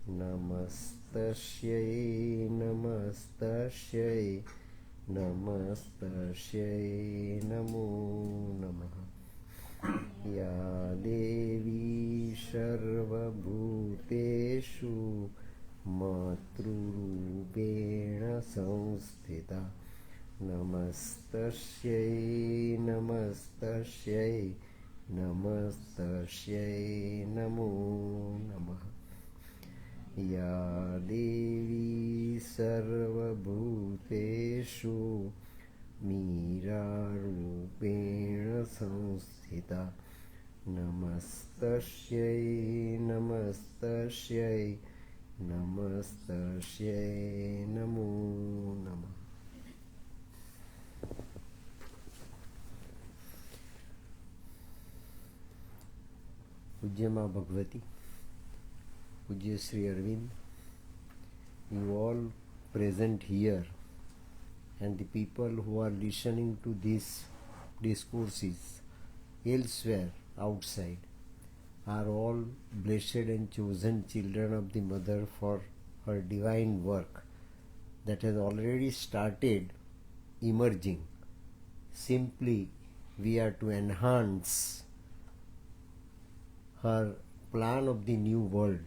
नमस्तस्यै नमस्तस्यै नमस्तस्यै नमो नमः। या देवी सर्वभूतेषु मातृरूपेण संस्थिता नमस्तस्यै नमस्तस्यै नमस्तस्यै नमो नमः। या देवी सर्वभूतेषु मीरारूपेण संस्थिता नमस्तस्यै नमस्तस्यै नमस्तस्यै नमो नमः। पूज्य माँ भगवती, पूज्य Sri Arvind, you all present here and the people who are listening to these discourses elsewhere outside are all blessed and chosen children of the Mother for her divine work that has already started emerging. Simply we are to enhance her plan of the new world,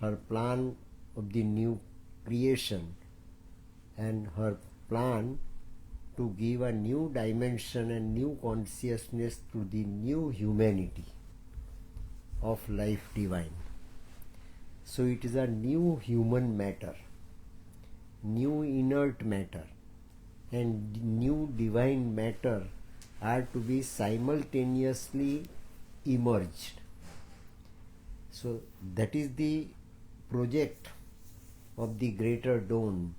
her plan of the new creation, and her plan to give a new dimension and new consciousness to the new humanity of life divine. So it is a new human matter, new inert matter, and new divine matter are to be simultaneously emerged. So that is the project of the greater dawn.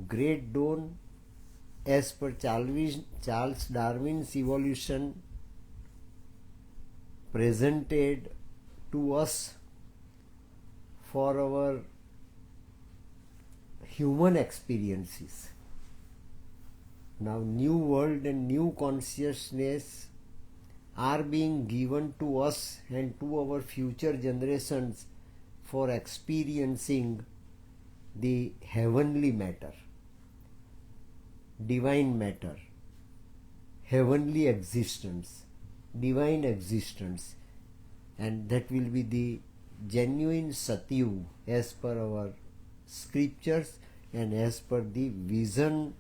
Great dawn, as per Charles Darwin's evolution, presented to us for our human experiences. Now new world and new consciousness are being given to us and to our future generations for experiencing the heavenly matter, divine matter, heavenly existence, divine existence, and that will be the genuine Satyug as per our scriptures and as per the vision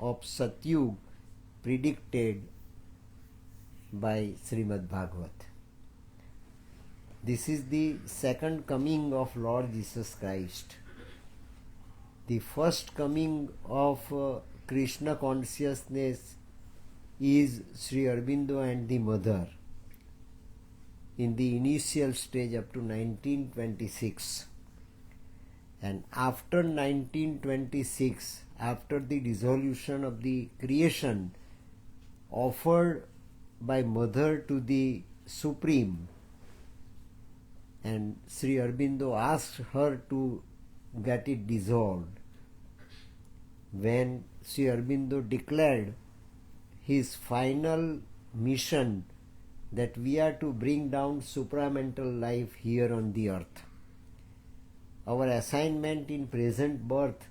of Satyug predicted by Srimad Bhagavat. This is the second coming of Lord Jesus Christ. The first coming of Krishna consciousness is Sri Aurobindo and the Mother in the initial stage up to 1926. And after 1926, after the dissolution of the creation offered by Mother to the Supreme, and Sri Aurobindo asked her to get it dissolved. When Sri Aurobindo declared his final mission that we are to bring down supramental life here on the earth. Our assignment in present birth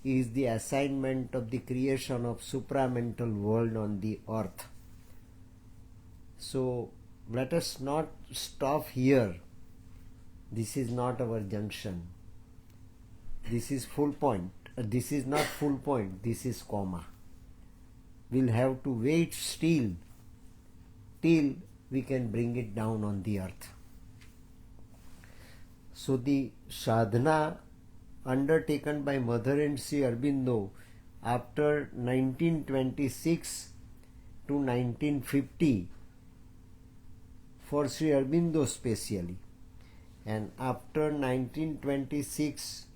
is the assignment of the creation of supramental world on the earth. So let us not stop here. This is not our junction. This is full point. This is not full point. This is comma. We'll have to wait still till we can bring it down on the earth. So the sadhana undertaken by Mother and Sri Aurobindo after 1926 to 1950 for Sri Aurobindo specially, and after 1926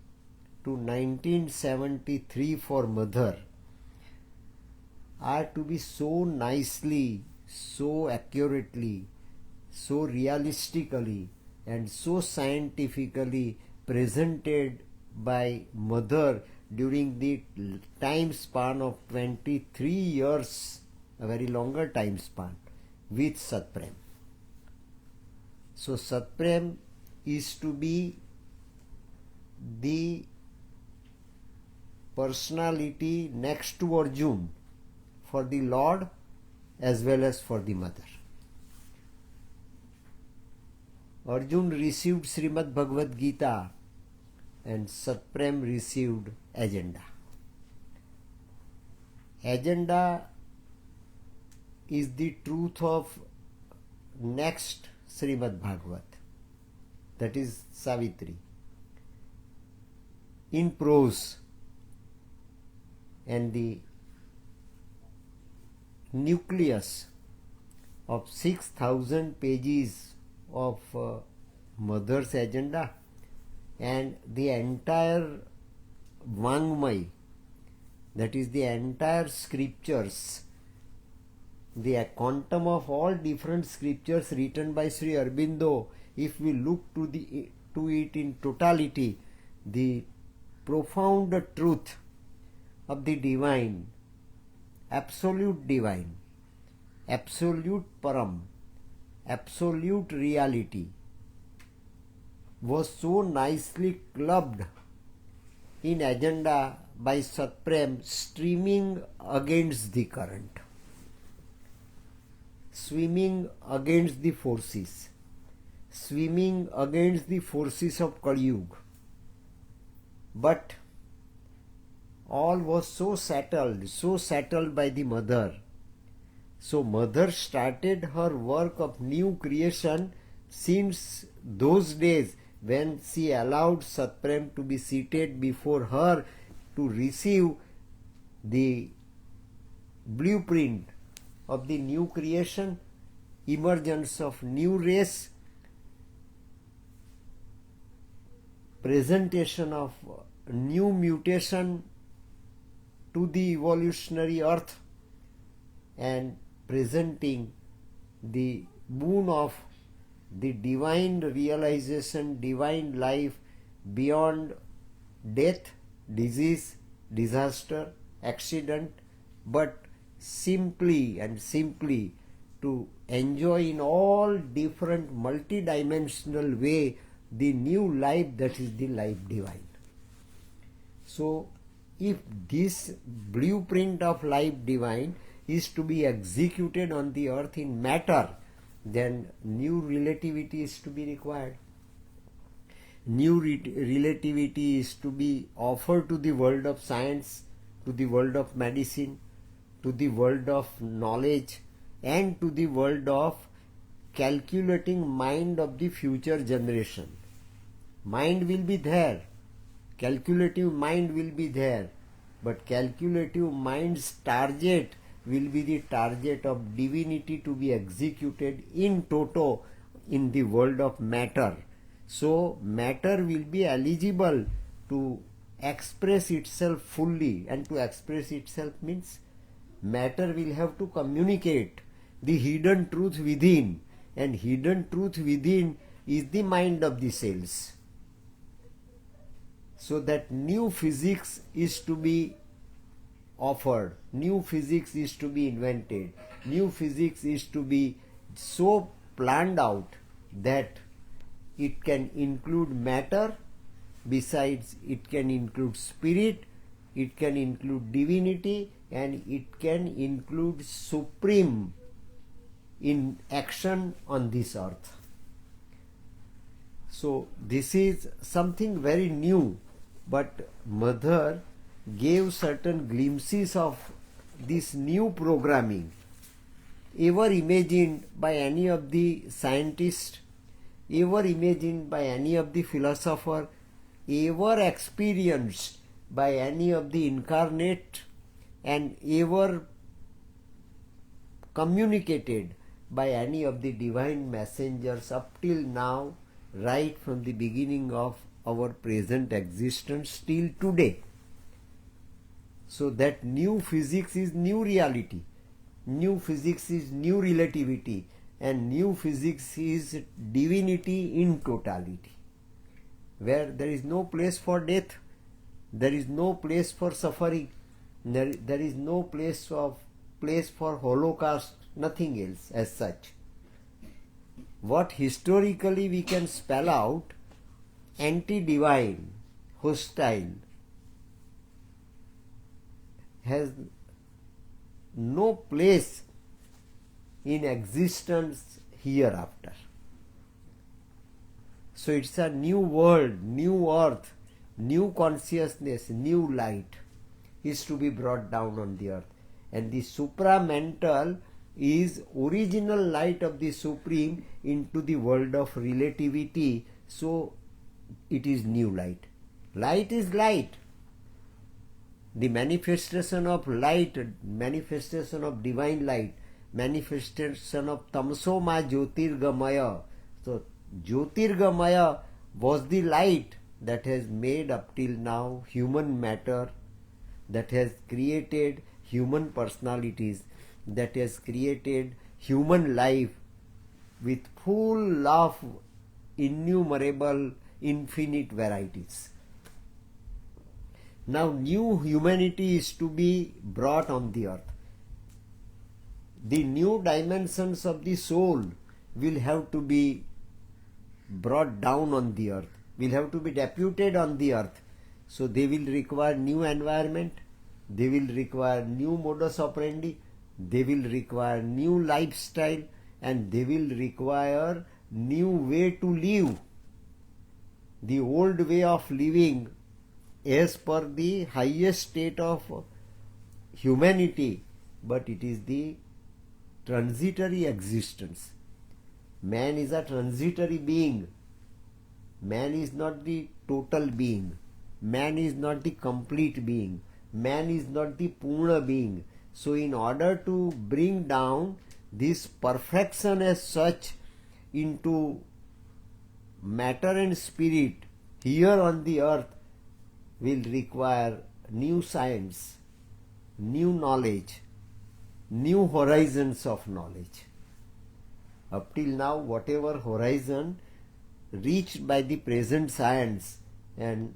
to 1973 for Mother, are to be so nicely, so accurately, so realistically and so scientifically presented by Mother during the time span of 23 years, a very longer time span with Satprem. So Satprem is to be the personality next to Arjun for the Lord as well as for the mother. Arjun received Srimad Bhagavad Gita and Satprem received agenda. Agenda is the truth of next Srimad Bhagavat, that is Savitri, in prose, and the nucleus of 6,000 pages of mother's agenda and the entire Vangmay, that is the entire scriptures, the quantum of all different scriptures written by Sri Aurobindo, if we look to it in totality, the profound truth of the divine, absolute param, absolute reality was so nicely clubbed in agenda by Satprem, streaming against the current, swimming against the forces, swimming against the forces of Kali Yuga. But all was so settled by the mother. So mother started her work of new creation since those days when she allowed Satprem to be seated before her to receive the blueprint of the new creation, emergence of new race, presentation of new mutation to the evolutionary earth, and presenting the boon of the divine realization, divine life beyond death, disease, disaster, accident, but simply to enjoy in all different multidimensional way the new life, that is the life divine. So if this blueprint of life divine is to be executed on the earth in matter, then new relativity is to be required. New relativity is to be offered to the world of science, to the world of medicine, to the world of knowledge, and to the world of calculating mind of the future generation. Mind will be there, calculative mind will be there, but calculative mind's target will be the target of divinity to be executed in toto in the world of matter. So matter will be eligible to express itself fully, and to express itself means matter will have to communicate the hidden truth within, and hidden truth within is the mind of the cells. So that new physics is to be offered, new physics is to be invented, new physics is to be so planned out that it can include matter, besides it can include spirit, it can include divinity, and it can include supreme in action on this earth. So this is something very new, but mother gave certain glimpses of this new programming, ever imagined by any of the scientists, ever imagined by any of the philosopher, ever experienced by any of the incarnate, and ever communicated by any of the divine messengers up till now, right from the beginning of our present existence till today. So that new physics is new reality, new physics is new relativity, and new physics is divinity in totality, where there is no place for death, there is no place for suffering, there is no place for Holocaust, nothing else as such. what historically we can spell out, anti-divine, hostile, has no place in existence hereafter. So it's a new world, new earth, new consciousness, new light is to be brought down on the earth. And the supramental is original light of the Supreme into the world of relativity. So it is new light. Light is light. The manifestation of light, manifestation of divine light, manifestation of tamsoma jyotirgamaya. So jyotirgamaya was the light that has made up till now human matter, that has created human personalities, that has created human life with full of innumerable infinite varieties. Now new humanity is to be brought on the earth. The new dimensions of the soul will have to be brought down on the earth, will have to be deputed on the earth. So they will require new environment, they will require new modus operandi, they will require new lifestyle, and they will require new way to live. The old way of living as per the highest state of humanity, but it is the transitory existence. Man is a transitory being. Man is not the total being. Man is not the complete being. Man is not the Purna being. So in order to bring down this perfection as such into matter and spirit here on the earth will require new science, new knowledge, new horizons of knowledge. Up till now, whatever horizon reached by the present science and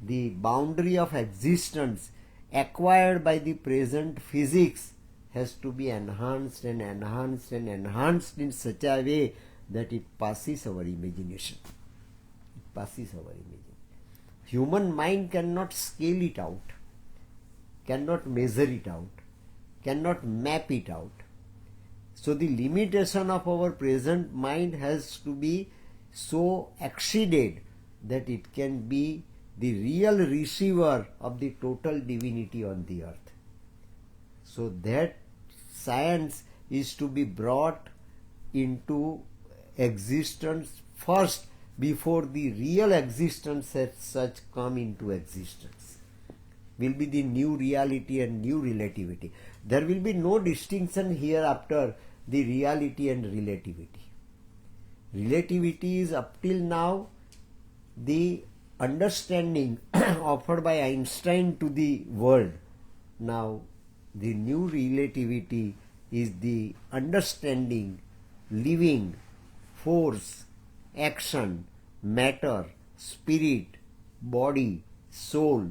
the boundary of existence acquired by the present physics has to be enhanced and enhanced and enhanced in such a way that it passes our imagination. It passes our imagination. Human mind cannot scale it out, cannot measure it out, cannot map it out. So the limitation of our present mind has to be so exceeded that it can be the real receiver of the total divinity on the earth. So that science is to be brought into existence first before the real existence as such come into existence. Will be the new reality and new relativity. There will be no distinction hereafter the reality and relativity. Relativity is up till now the understanding offered by Einstein to the world. Now the new relativity is the understanding, living, force, action, matter, spirit, body, soul,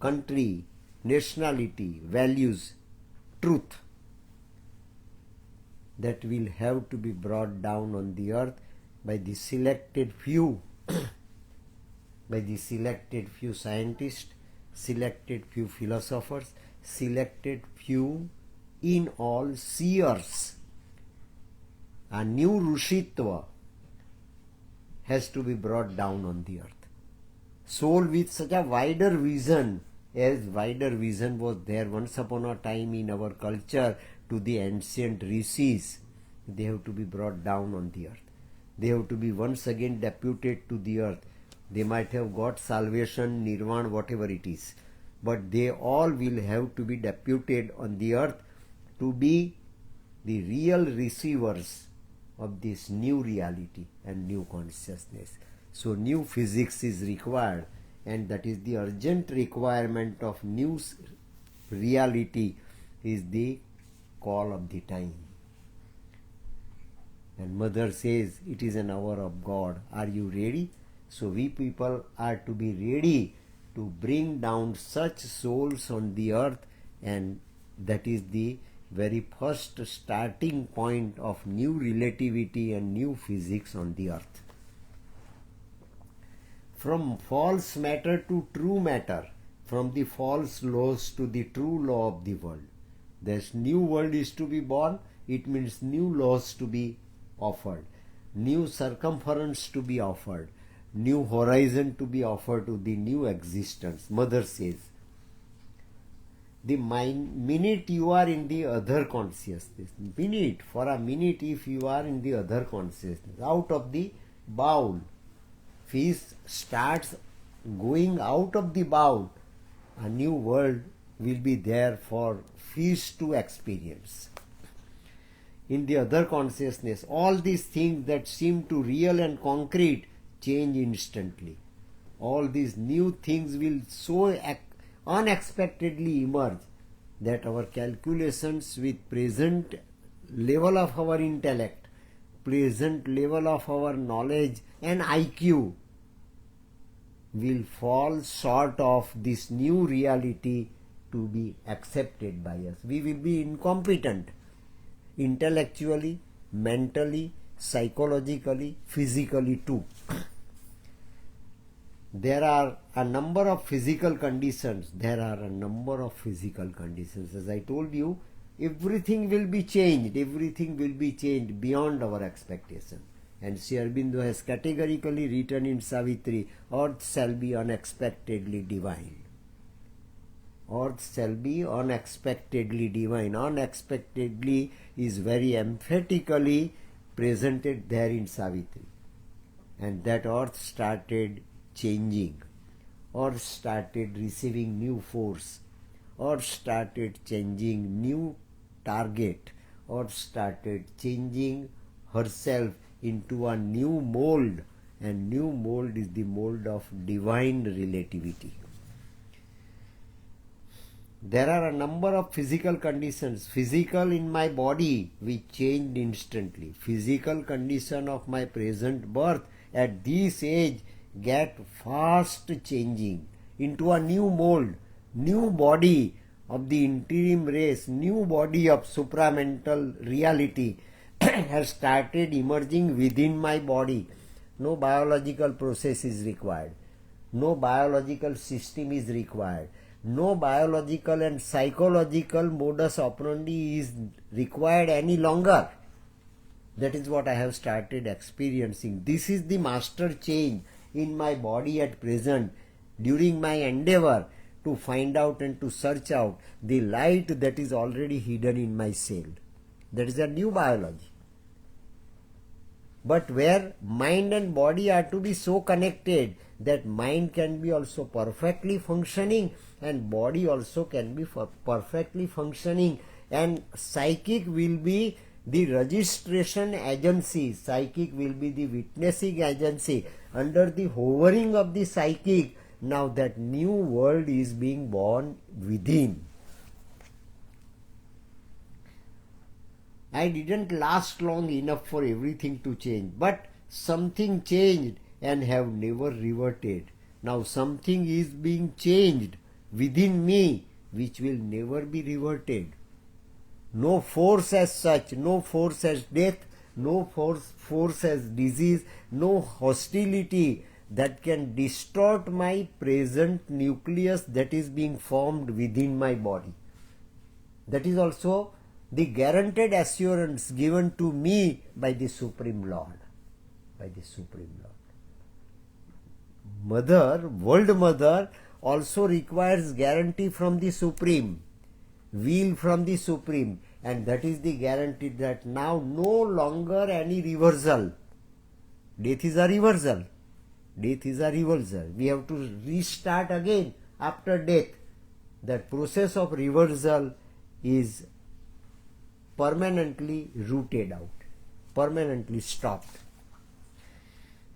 country, nationality, values, truth, that will have to be brought down on the earth by the selected few, by the selected few scientists, selected few philosophers, selected few in all seers. A new Rushitva has to be brought down on the earth. Soul with such a wider vision, as wider vision was there once upon a time in our culture to the ancient rishis, they have to be brought down on the earth. They have to be once again deputed to the earth. They might have got salvation, nirvana, whatever it is, but they all will have to be deputed on the earth to be the real receivers of this new reality and new consciousness. So new physics is required, and that is the urgent requirement of new reality is the call of the time. And Mother says it is an hour of God. Are you ready? So we people are to be ready to bring down such souls on the earth, and that is the very first starting point of new relativity and new physics on the earth. From false matter to true matter, from the false laws to the true law of the world. This new world is to be born, it means new laws to be offered, new circumference to be offered, new horizon to be offered to the new existence. Mother says, the minute you are in the other consciousness, for a minute if you are in the other consciousness, out of the bowl, fish starts going out of the bowl, a new world will be there for fish to experience. In the other consciousness, all these things that seem to real and concrete change instantly. All these new things will so unexpectedly emerge that our calculations with present level of our intellect, present level of our knowledge and IQ will fall short of this new reality to be accepted by us. We will be incompetent intellectually, mentally, psychologically, physically too. There are a number of physical conditions. As I told you, everything will be changed. Everything will be changed beyond our expectation. And Sri Aurobindo has categorically written in Savitri, earth shall be unexpectedly divine. Earth shall be unexpectedly divine. Unexpectedly is very emphatically presented there in Savitri. And that earth started changing, or started receiving new force, or started changing new target, or started changing herself into a new mold, and new mold is the mold of divine relativity. There are a number of physical conditions. Physical in my body which changed instantly. Physical condition of my present birth at this age get fast changing into a new mold, new body of the interim race, new body of supramental reality has started emerging within my body. No biological process is required. No biological system is required. No biological and psychological modus operandi is required any longer. That is what I have started experiencing. This is the master change in my body at present during my endeavor to find out and to search out the light that is already hidden in my cell. That is a new biology. But where mind and body are to be so connected that mind can be also perfectly functioning and body also can be perfectly functioning, and psychic will be the registration agency, psychic will be the witnessing agency. Under the hovering of the psychic, now that new world is being born within. I didn't last long enough for everything to change, but something changed and have never reverted. Now something is being changed within me which will never be reverted. No force as such, no force as death, no force as disease, no hostility that can distort my present nucleus that is being formed within my body. That is also the guaranteed assurance given to me by the Supreme Lord. By the Supreme Lord. Mother, World Mother also requires guarantee from the Supreme, will from the Supreme, and that is the guarantee that now no longer any reversal. Death is a reversal. Death is a reversal. We have to restart again after death. That process of reversal is permanently rooted out, permanently stopped,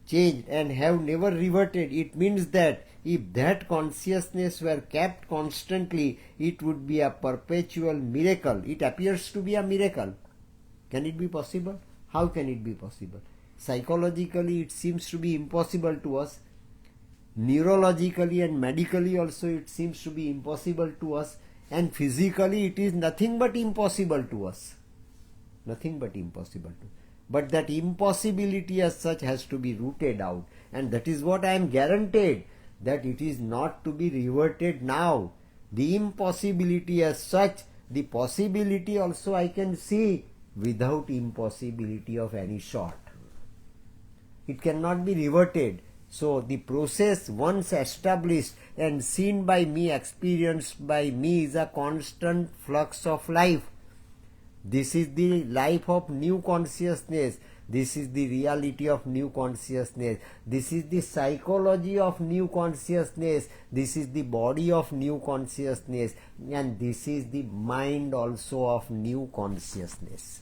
changed, and have never reverted. It means that if that consciousness were kept constantly, it would be a perpetual miracle. It appears to be a miracle. Can it be possible? How can it be possible? Psychologically, it seems to be impossible to us. Neurologically and medically also, it seems to be impossible to us. and physically it is nothing but impossible to us. Nothing but impossible to. But that impossibility as such has to be rooted out, and that is what I am guaranteed, that it is not to be reverted now. The impossibility as such, the possibility also I can see without impossibility of any sort. It cannot be reverted. So the process once established and seen by me, experienced by me, is a constant flux of life. This is the life of new consciousness. This is the reality of new consciousness. This is the psychology of new consciousness. This is the body of new consciousness. And this is the mind also of new consciousness.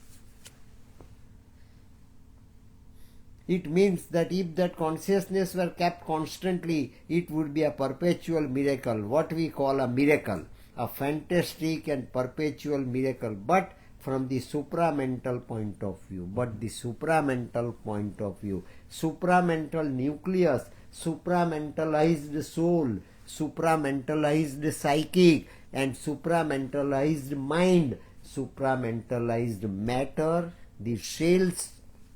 It means that if that consciousness were kept constantly, it would be a perpetual miracle, what we call a miracle, a fantastic and perpetual miracle, but from the supramental point of view. But the supramental point of view, supramental nucleus, supramentalized soul, supramentalized psychic, and supramentalized mind, supramentalized matter, the cells,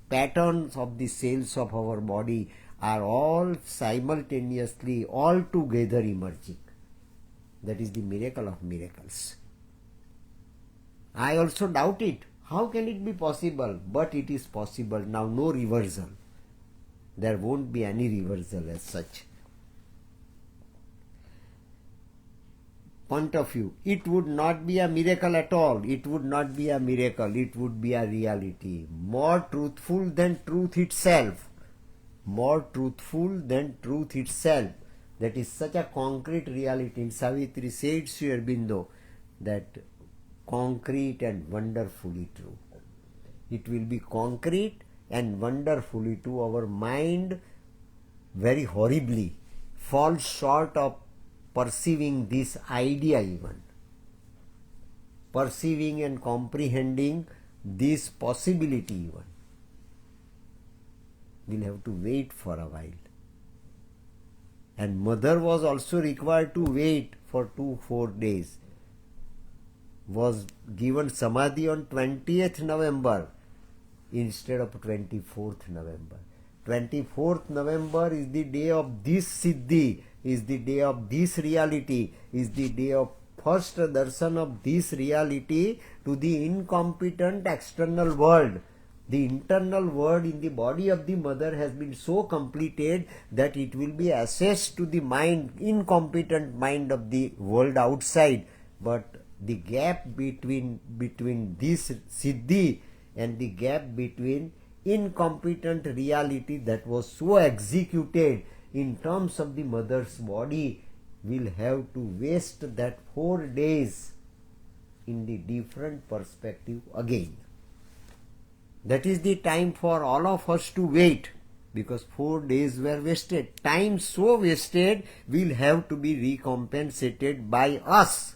patterns of the cells of our body are all simultaneously, all together emerging. That is the miracle of miracles. I also doubt it. How can it be possible? But it is possible. Now no reversal. There won't be any reversal as such. Point of view, it would not be a miracle at all. It would not be a miracle. It would be a reality. More truthful than truth itself. More truthful than truth itself. That is such a concrete reality. In Savitri said Sri Aurobindo that concrete and wonderfully true. It will be concrete and wonderfully true. Our mind very horribly falls short of perceiving this idea, even perceiving and comprehending this possibility even. We'll have to wait for a while. And mother was also required to wait for 4 days. Was given samadhi on 20th November instead of 24th November. 24th November is the day of this siddhi, is the day of this reality, is the day of first darshan of this reality to the incompetent external world. The internal world in the body of the mother has been so completed that it will be assessed to the mind, incompetent mind of the world outside. But the gap between this siddhi and the gap between incompetent reality that was so executed in terms of the mother's body will have to waste that 4 days in the different perspective again. That is the time for all of us to wait, because 4 days were wasted. Time so wasted will have to be recompensated by us,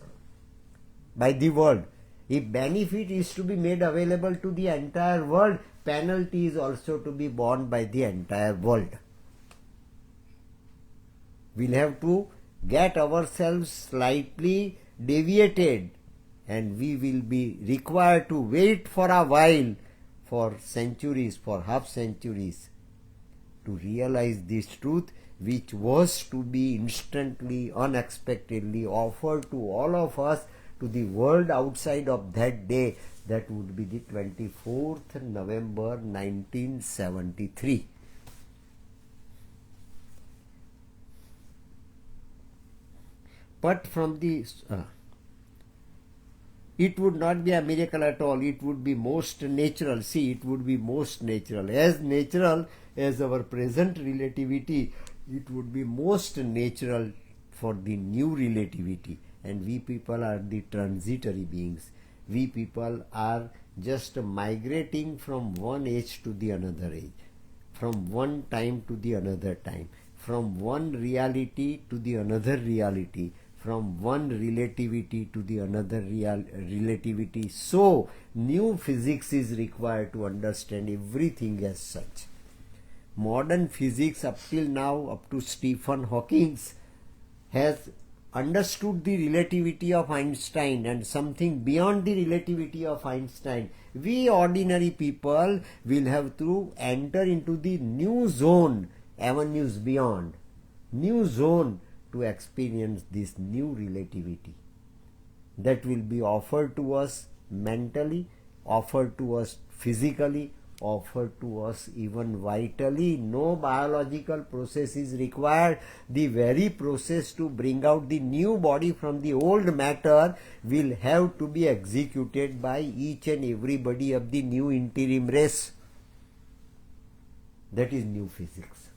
by the world. If benefit is to be made available to the entire world, penalty is also to be borne by the entire world. We'll have to get ourselves slightly deviated, and we will be required to wait for a while, for centuries, for half centuries, to realize this truth, which was to be instantly, unexpectedly offered to all of us, to the world outside of that day. That would be the 24th November 1973. But from the it would not be a miracle at all. It would be most natural. See, it would be most natural. As natural as our present relativity, it would be most natural for the new relativity. And we people are the transitory beings. We people are just migrating from one age to the another age, from one time to the another time, from one reality to the another reality, from one relativity to the another relativity. So, new physics is required to understand everything as such. Modern physics up till now, up to Stephen Hawking, has understood the relativity of Einstein and something beyond the relativity of Einstein, we ordinary people will have to enter into the new zone, avenues beyond, new zone to experience this new relativity that will be offered to us mentally, offered to us physically, offered to us even vitally. No biological process is required. The very process to bring out the new body from the old matter will have to be executed by each and everybody of the new interim race. That is new physics.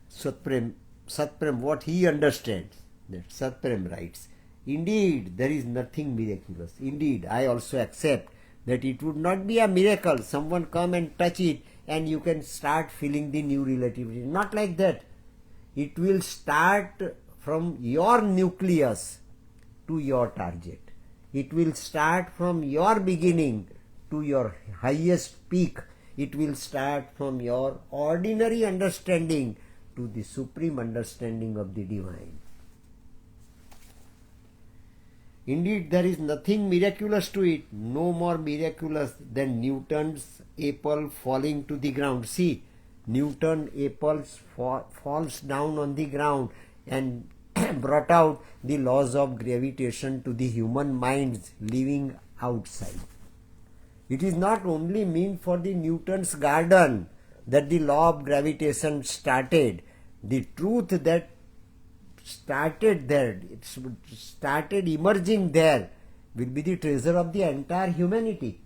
Satprem, what he understands, that Satprem writes, indeed, there is nothing miraculous. Indeed, I also accept that it would not be a miracle. Someone come and touch it and you can start feeling the new relativity. Not like that. It will start from your nucleus to your target. It will start from your beginning to your highest peak. It will start from your ordinary understanding to the supreme understanding of the divine. Indeed, there is nothing miraculous to it, no more miraculous than Newton's apple falling to the ground. See, Newton's apple falls down on the ground and brought out the laws of gravitation to the human minds living outside. It is not only mean for the Newton's garden that the law of gravitation started. The truth that started there, it started emerging there, will be the treasure of the entire humanity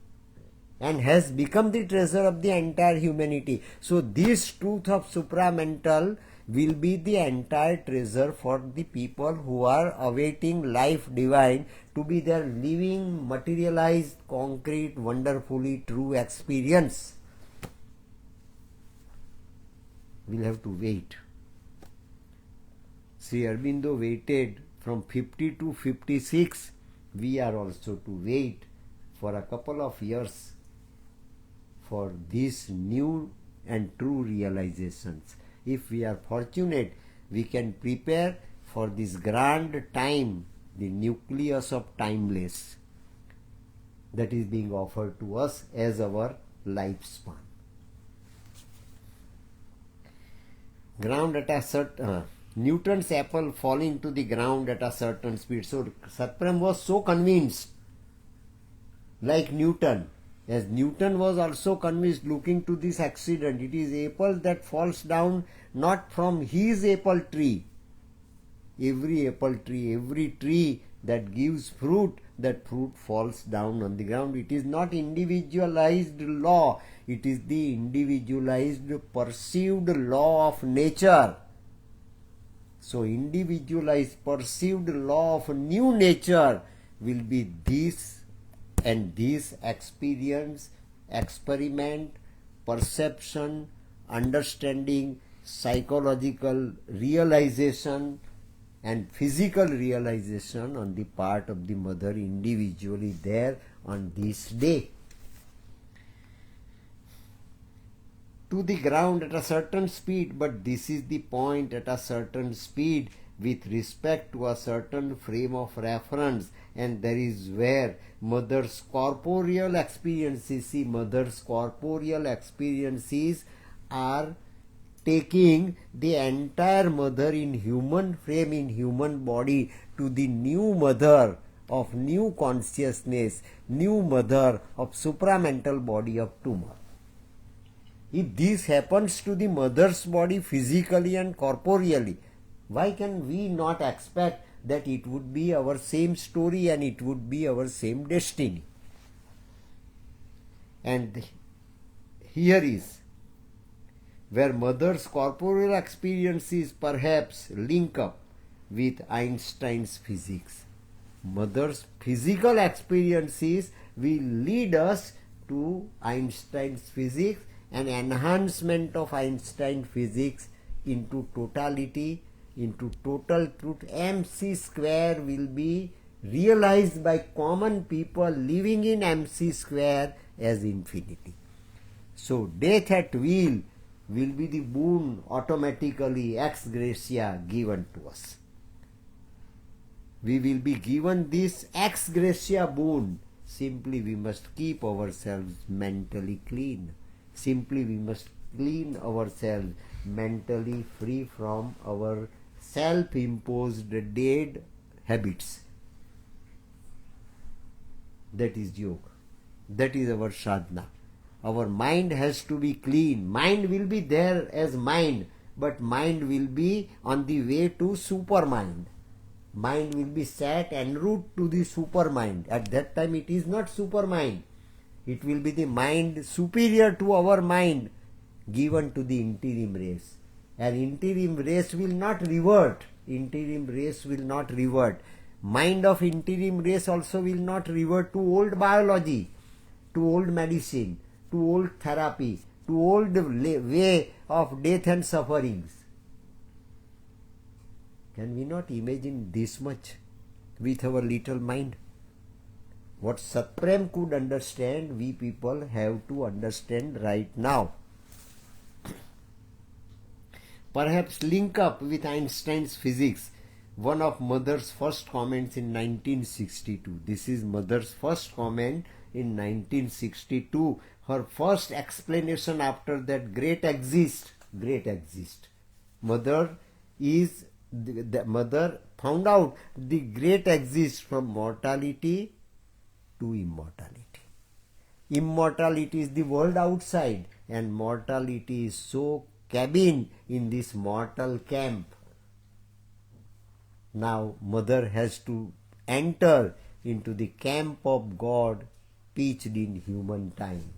and has become the treasure of the entire humanity. So this truth of supramental will be the entire treasure for the people who are awaiting life divine to be their living, materialized, concrete, wonderfully true experience. We'll have to wait. Sri Aurobindo waited from 50 to 56. We are also to wait for a couple of years for these new and true realizations. If we are fortunate, we can prepare for this grand time, the nucleus of timeless, that is being offered to us as our lifespan. Ground at a certain Newton's apple falling to the ground at a certain speed. So Satprem was so convinced, like Newton, as Newton was also convinced looking to this accident. It is apple that falls down not from his apple tree. Every apple tree, every tree that gives fruit, that fruit falls down on the ground. It is not individualized law. It is the individualized perceived law of nature. So individualized perceived law of new nature will be this and this experience, experiment, perception, understanding, psychological realization and physical realization on the part of the mother individually there on this day. To the ground at a certain speed, but this is the point, at a certain speed with respect to a certain frame of reference, and there is where mother's corporeal experiences, see, mother's corporeal experiences are taking the entire mother in human frame, in human body, to the new mother of new consciousness, new mother of supramental body of tumor. If this happens to the mother's body physically and corporeally, why can we not expect that it would be our same story and it would be our same destiny? And here is where mother's corporeal experiences perhaps link up with Einstein's physics. Mother's physical experiences will lead us to Einstein's physics, an enhancement of Einstein physics into totality, into total truth. MC square will be realized by common people living in MC square as infinity. So death at will will be the boon automatically ex gratia given to us. We will be given this ex gratia boon. Simply we must keep ourselves mentally clean. Simply we must clean ourselves mentally free from our self-imposed dead habits. That is yoga. That is our sadhana. Our mind has to be clean. Mind will be there as mind, but mind will be on the way to supermind. Mind will be set en route to the supermind. At that time it is not supermind. It will be the mind superior to our mind given to the interim race. And interim race will not revert. Interim race will not revert. Mind of interim race also will not revert to old biology, to old medicine, to old therapy, to old way of death and sufferings. Can we not imagine this much with our little mind? What Satprem could understand, we people have to understand right now. Perhaps link up with Einstein's physics, one of Mother's first comments in 1962. This is Mother's first comment in 1962. Her first explanation after that great exist. Mother is the mother found out the great exist from mortality to immortality. Immortality is the world outside, and mortality is so cabin in this mortal camp. Now mother has to enter into the camp of God pitched in human time.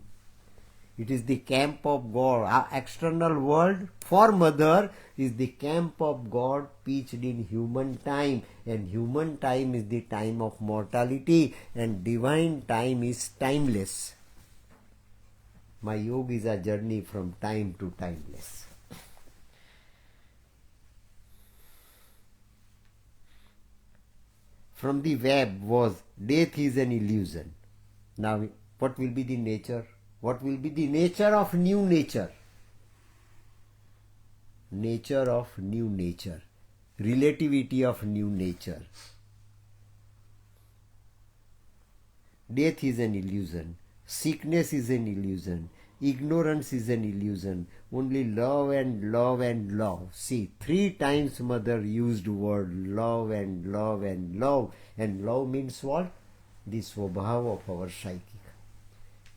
It is the camp of God. Our external world for mother is the camp of God pitched in human time, and human time is the time of mortality, and divine time is timeless. My yoga is a journey from time to timeless. From the web was death is an illusion. Now what will be the nature? What will be the nature of new nature? Nature of new nature. Relativity of new nature. Death is an illusion. Sickness is an illusion. Ignorance is an illusion. Only love and love and love. See, 3 times mother used word love and love and love. And love means what? The swabhav of our psychic.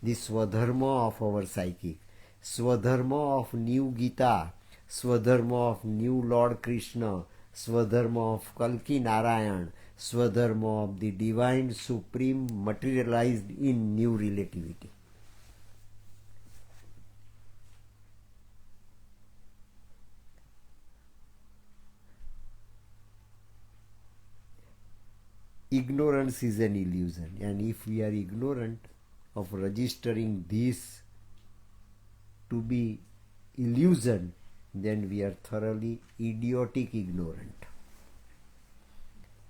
The swadharma of our psychic. Swadharma of new Gita. Swadharma of new Lord Krishna. Swadharma of Kalki Narayan. Swadharma of the divine supreme materialized in new relativity. Ignorance is an illusion, and if we are ignorant of registering this to be illusion, then we are thoroughly idiotic ignorant.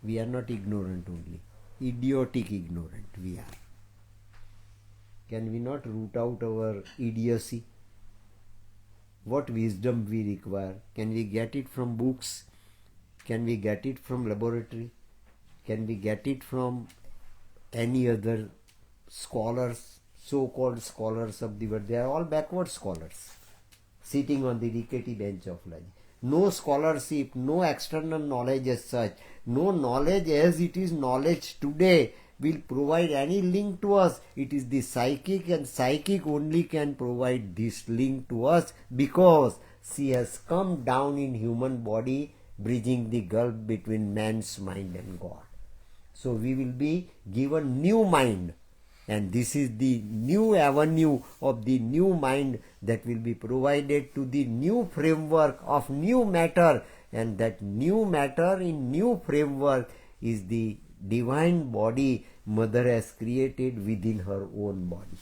We are not ignorant only, idiotic ignorant we are. Can we not root out our idiocy? What wisdom we require? Can we get it from books? Can we get it from laboratory? Can we get it from any other scholars, so-called scholars of the world? They are all backward scholars, sitting on the rickety bench of life. No scholarship, no external knowledge as such, no knowledge as it is knowledge today will provide any link to us. It is the psychic, and psychic only can provide this link to us because she has come down in human body, bridging the gulf between man's mind and God. So we will be given new mind, and this is the new avenue of the new mind that will be provided to the new framework of new matter, and that new matter in new framework is the divine body mother has created within her own body.